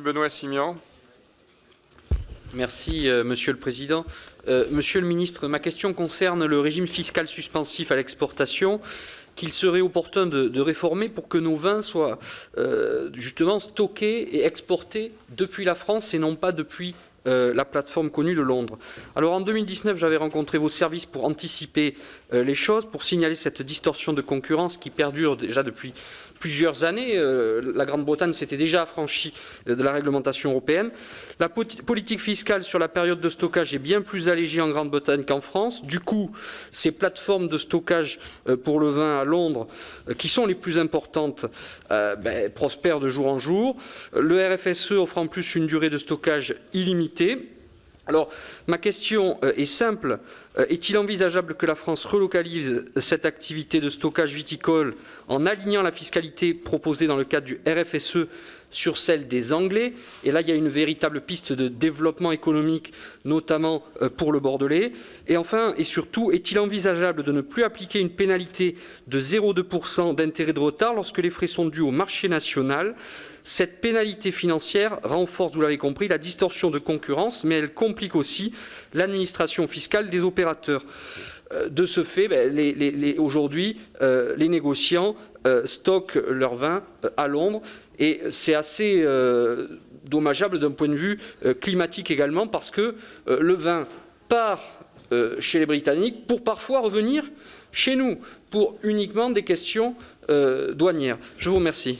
Benoît Simian. Merci, Monsieur le Président. Monsieur le Ministre, ma question concerne le régime fiscal suspensif à l'exportation qu'il serait opportun de réformer pour que nos vins soient justement stockés et exportés depuis la France et non pas depuis la plateforme connue de Londres. Alors en 2019, j'avais rencontré vos services pour anticiper les choses, pour signaler cette distorsion de concurrence qui perdure déjà depuis plusieurs années. La Grande-Bretagne s'était déjà affranchie de la réglementation européenne. La politique fiscale sur la période de stockage est bien plus allégée en Grande-Bretagne qu'en France. Du coup, ces plateformes de stockage pour le vin à Londres, qui sont les plus importantes, prospèrent de jour en jour. Le RFSE offre en plus une durée de stockage illimitée. Alors, ma question est simple. Est-il envisageable que la France relocalise cette activité de stockage viticole en alignant la fiscalité proposée dans le cadre du RFSE sur celle des Anglais? Et là, il y a une véritable piste de développement économique, notamment pour le Bordelais. Et enfin, et surtout, est-il envisageable de ne plus appliquer une pénalité de 0,2% d'intérêt de retard lorsque les frais sont dus au marché national? Cette pénalité financière renforce, vous l'avez compris, la distorsion de concurrence, mais elle complique aussi l'administration fiscale des opérateurs. De ce fait, aujourd'hui, les négociants stockent leur vin à Londres et c'est assez dommageable d'un point de vue climatique également parce que le vin part chez les Britanniques pour parfois revenir chez nous pour uniquement des questions douanières. Je vous remercie.